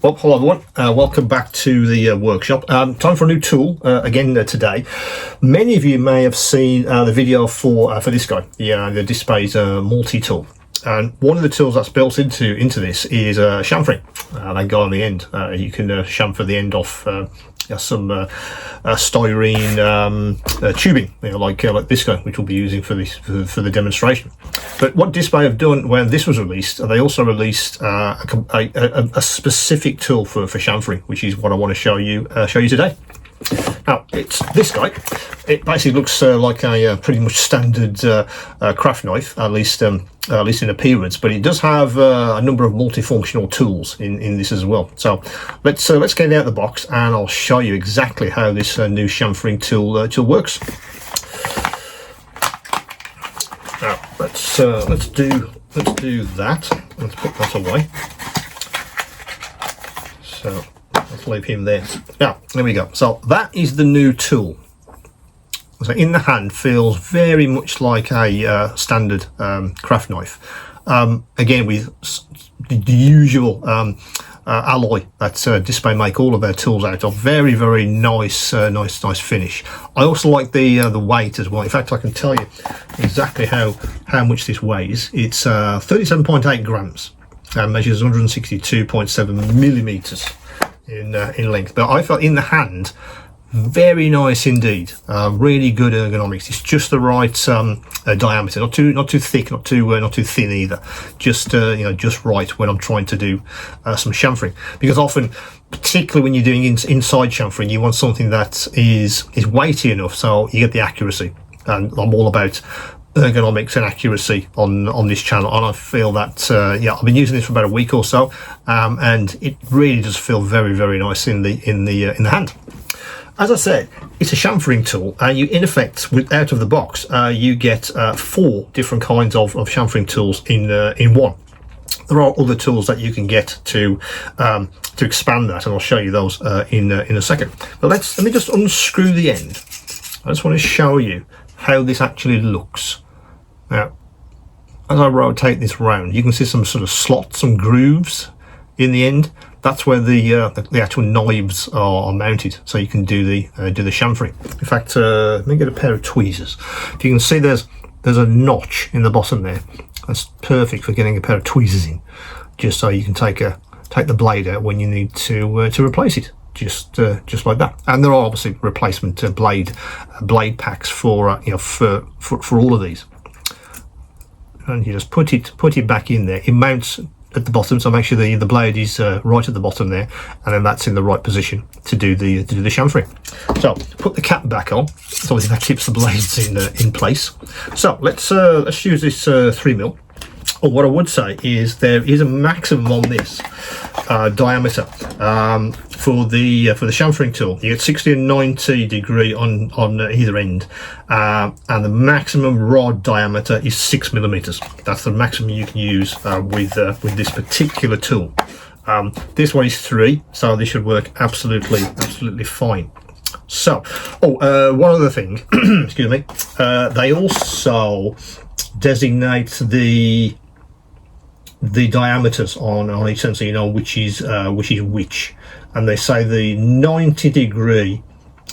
Well, hello everyone, welcome back to the workshop. Time for a new tool again today. Many of you may have seen the video for this guy, the Dspiae multi-tool. And one of the tools that's built into this is chamfering. That guy on the end, you can chamfer the end off some styrene tubing, like this guy, which we'll be using for the demonstration. But what Dspiae have done when this was released, they also released a specific tool for chamfering, which is what I want to show you today. Now, it's this guy. It basically looks like a pretty much standard craft knife, at least in appearance, but it does have a number of multifunctional tools in this as well. So let's get it out of the box, and I'll show you exactly how this new chamfering tool works. Now let's do that. Let's put that away. So let's leave him there. Now, there we go. So that is the new tool. So in the hand, feels very much like a standard craft knife. Again, with the usual alloy that Dspiae make all of their tools out of. Very, very nice, nice finish. I also like the weight as well. In fact, I can tell you exactly how much this weighs. It's 37.8 grams and measures 162.7 millimeters in length. But I felt in the hand, very nice indeed. Really good ergonomics. It's just the right diameter, not too thick, not too thin either. Just just right when I'm trying to do some chamfering. Because often, particularly when you're doing inside chamfering, you want something that is weighty enough so you get the accuracy. And I'm all about ergonomics and accuracy on this channel, and I feel that I've been using this for about a week or so, and it really does feel very, very nice in the hand. As I said, it's a chamfering tool, and you, in effect, out of the box, you get 4 different kinds of chamfering tools in one. There are other tools that you can get to expand that, and I'll show you those in a second. But let me just unscrew the end. I just want to show you how this actually looks. Now, as I rotate this round, you can see some sort of slots, some grooves in the end. That's where the actual knives are mounted, so you can do the chamfering. In fact, let me get a pair of tweezers. If you can see, there's a notch in the bottom there. That's perfect for getting a pair of tweezers in, just so you can take the blade out when you need to replace it. Just like that. And there are obviously replacement blade packs for all of these. And you just put it back in there. It mounts at the bottom, so make sure the blade is right at the bottom there, and then that's in the right position to do the chamfering. So put the cap back on, so obviously that keeps the blades in place. So let's use this 3mm. Or what I would say is there is a maximum on this diameter for the chamfering tool. You get 60 and 90 degree on either end, and the maximum rod diameter is 6 millimeters. That's the maximum you can use with this particular tool. This one is 3, so this should work absolutely fine. So, one other thing, excuse me. They also designate the diameters on each end, so you know which is which. And they say the 90 degree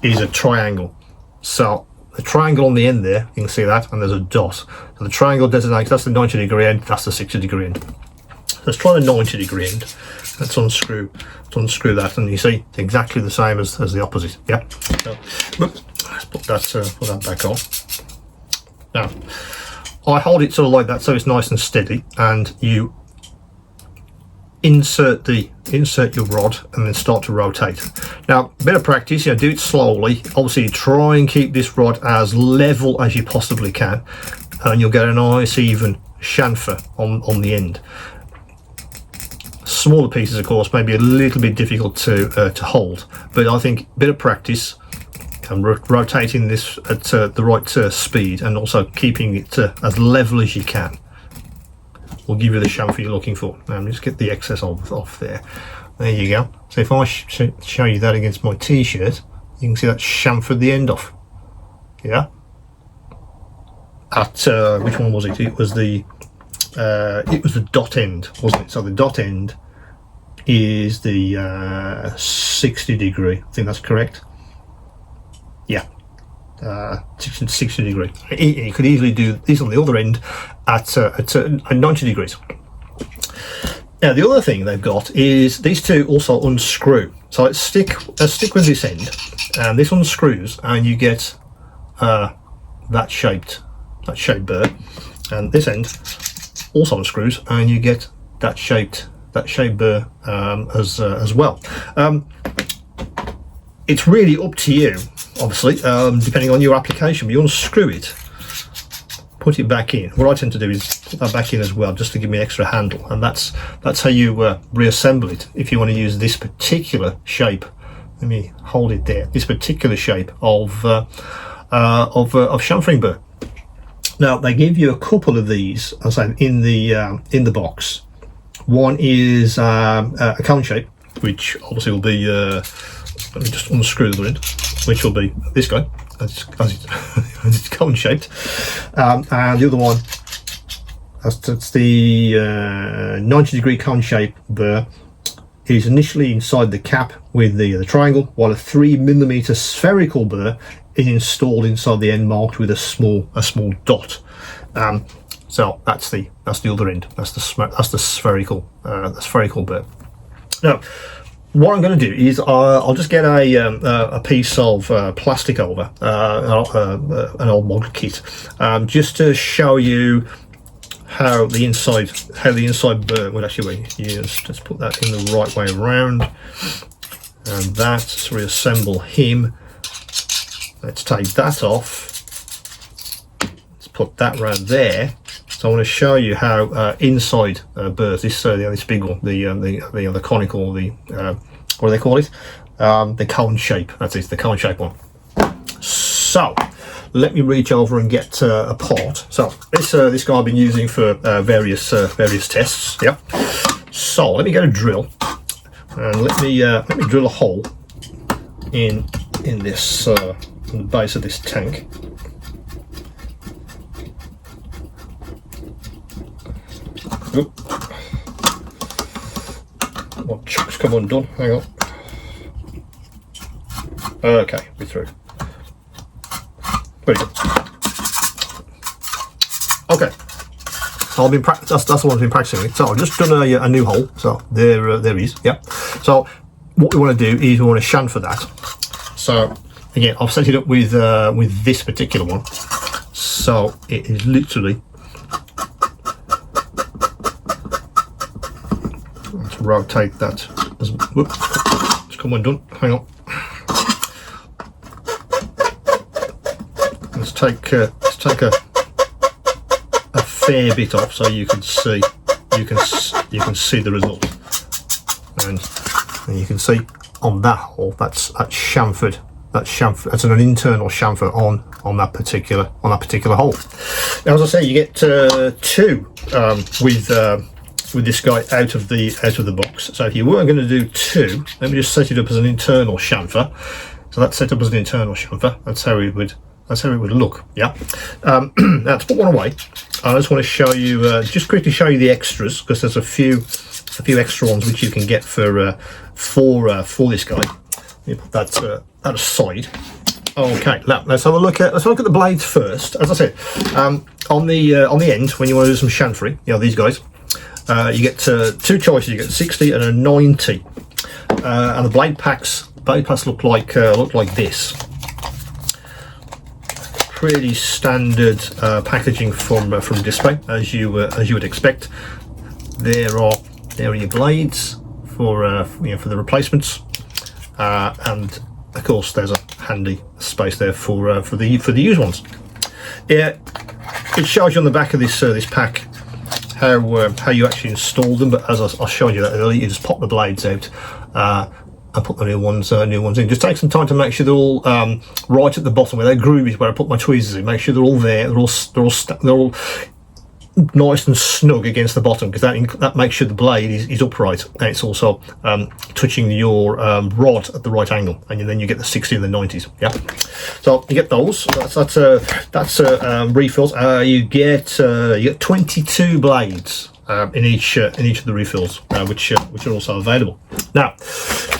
is a triangle. So the triangle on the end there, you can see that, and there's a dot. So the triangle designates, that's the 90 degree end, that's the 60 degree end. Let's try the 90 degree end. Let's unscrew that, and you see it's exactly the same as the opposite. Yeah. So, let's put that back on. Now, I hold it sort of like that so it's nice and steady, and you insert your rod and then start to rotate. Now, a bit of practice, do it slowly. Obviously, try and keep this rod as level as you possibly can, and you'll get a nice even chamfer on the end. Smaller pieces, of course, may be a little bit difficult to hold, but I think a bit of practice and rotating this at the right speed, and also keeping it as level as you can, will give you the chamfer you're looking for. Now, just get the excess off there. There you go. So if I show you that against my t-shirt, you can see that chamfered the end off. Yeah. At which one was it? It was the dot end, wasn't it? So the dot end is the 60 degree. I think that's correct. Yeah, 60 degree. You could easily do this on the other end at 90 degrees. Now the other thing they've got is these two also unscrew. So let's stick with this end, and this unscrews, and you get that shaped burr, and this end also unscrews, and you get that shaped burr as well. It's really up to you, obviously, depending on your application. But you unscrew it, put it back in. What I tend to do is put that back in as well, just to give me an extra handle, and that's how you reassemble it. If you want to use this particular shape, let me hold it there. This particular shape of chamfering burr. Now they give you a couple of these, as I say, in the box. One is a cone shape, which obviously will be. Let me just unscrew the end, which will be this guy, as it's cone shaped, and the other one, that's the 90 degree cone shape burr, is initially inside the cap with the triangle, while a 3mm spherical burr is installed inside the end marked with a small dot. So that's the other end. That's the spherical burr. Now, what I'm going to do is I'll just get a piece of plastic over an old model kit, just to show you how the inside burr would actually be used. Let's put that in the right way around, and that's reassemble him. Let's take that off. Let's put that round there. So I want to show you how inside burrs, this big one, the conical, what do they call it? The cone shape. That's it, the cone shape one. So let me reach over and get a pot. So this guy I've been using for various tests. Yeah. So let me get a drill, and let me drill a hole in this in the base of this tank. Oop. What chucks come undone? Hang on. Okay, we're through. Very good. Okay. So I've been that's the one I've been practicing with. So I've just done a new hole. So there is. Yeah. So what we want to do is we want to chamfer that. So again, I've set it up with this particular one. So it is literally. Let's rotate that. It's come undone. Hang on. Let's take a fair bit off so you can see the result, and you can see on that hole that's chamfered. That's an internal chamfer on that particular hole. Now, as I say, you get two with this guy out of the box. So if you weren't going to do two, let me just set it up as an internal chamfer. So that's set up as an internal chamfer. That's how it would look. Yeah. Now to put one away, I just want to show you, just quickly show you the extras, because there's a few extra ones which you can get for this guy. Let me put that aside. Okay, now let's have a look at the blades first. As I said, on the end, when you want to do some chamfering, these guys, you get two choices. You get a 60 and a 90, and the blade packs look like this. Pretty standard packaging from Dspiae, as you would expect. There are your blades for the replacements, and of course there's a handy space there for the used ones. Yeah, it shows you on the back of this pack how you actually install them, but as I showed you that earlier, you just pop the blades out and put the new ones in. Just take some time to make sure they're all right at the bottom where their groove is, where I put my tweezers in. Make sure they're all there. They're all nice and snug against the bottom, because that makes sure the blade is upright, and it's also touching your rod at the right angle, and then you get the 60 and the 90s. Yeah, so you get those. That's refills. You get 22 blades in each of the refills, which are also available. Now,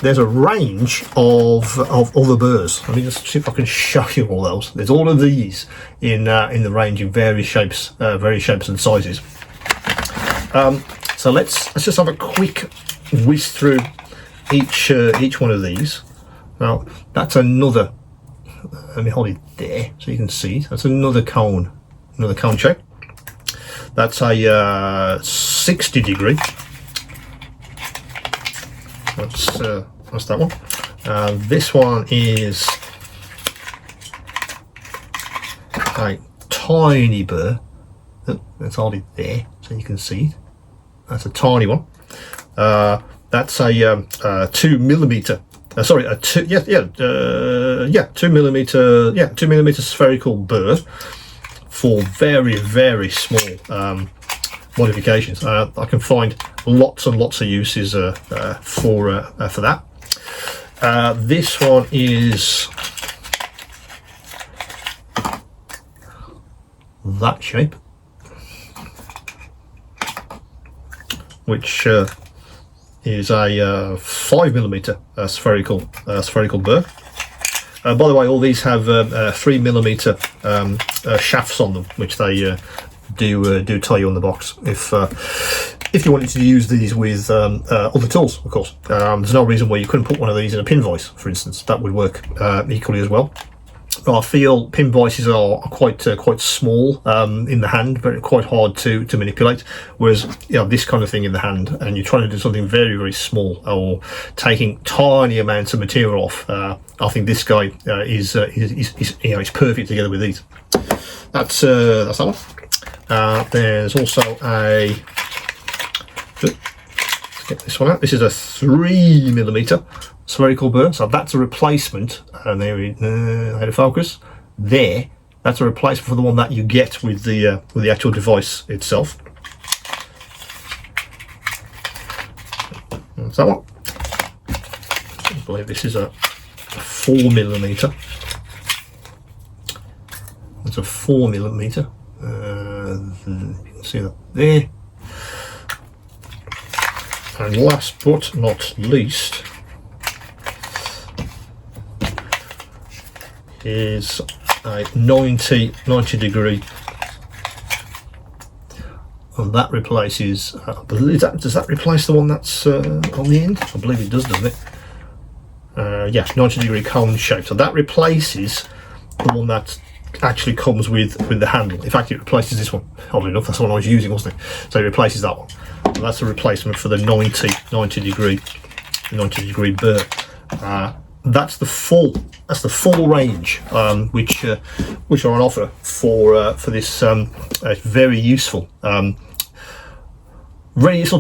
there's a range of other burrs. Let me just see if I can show you all those. There's all of these in the range in various shapes and sizes. So let's just have a quick whiz through each one of these. Now, that's another. Let me hold it there so you can see it. That's another cone shape. That's a 60 degree. That's that one. This one is a tiny burr. Let's hold it there so you can see it. That's a tiny one. That's a 2mm. Sorry, a 2mm spherical burr for very, very small modifications. I can find lots and lots of uses for that. This one is that shape, which is a 5mm spherical burr. By the way, all these have 3mm shafts on them, which they do tell you on the box. If you wanted to use these with other tools, of course, there's no reason why you couldn't put one of these in a pin vise, for instance. That would work equally as well. I feel pin vices are quite small in the hand, but quite hard to manipulate. Whereas, this kind of thing in the hand, and you're trying to do something very, very small, or taking tiny amounts of material off. I think this guy is perfect together with these. That's that one. There's also a. Let's get this one out. This is a 3mm spherical burr, so that's a replacement. And there we out of focus. There, that's a replacement for the one that you get with the actual device itself. That's that one. I believe this is a 4mm. It's a 4mm. You can see that there. And last but not least is a 90 degree, and that replaces, I believe does that replace the one that's on the end? I believe it does, doesn't it? Yeah, 90 degree cone shape. So that replaces the one that actually comes with the handle. In fact, it replaces this one. Oddly enough, that's the one I was using, wasn't it? So it replaces that one. So that's a replacement for the 90 degree burr. That's the full range, which are on offer for this very useful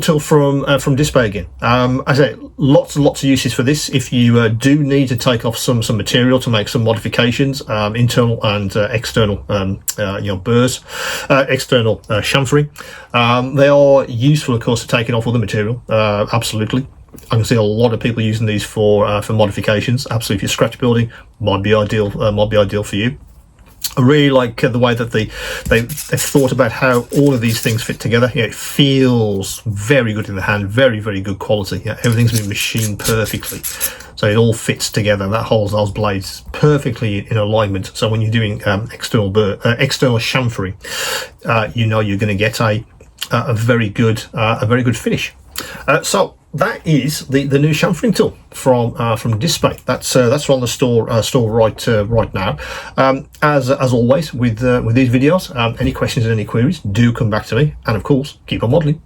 tool from Dspiae again. As I say, lots and lots of uses for this. If you do need to take off some material to make some modifications, internal and external burrs, external chamfering, they are useful, of course, for taking off other material. Absolutely. I can see a lot of people using these for modifications. Absolutely, if you're scratch building, might be ideal for you. I really like the way that they've thought about how all of these things fit together. It feels very good in the hand, very, very good quality. Everything's been machined perfectly, so it all fits together. That holds those blades perfectly in alignment. So when you're doing external chamfering, you're going to get a very good finish. So that is the new chamfering tool from Dspiae. That's on the store right now. As always with these videos, any questions and any queries, do come back to me, and of course, keep on modelling.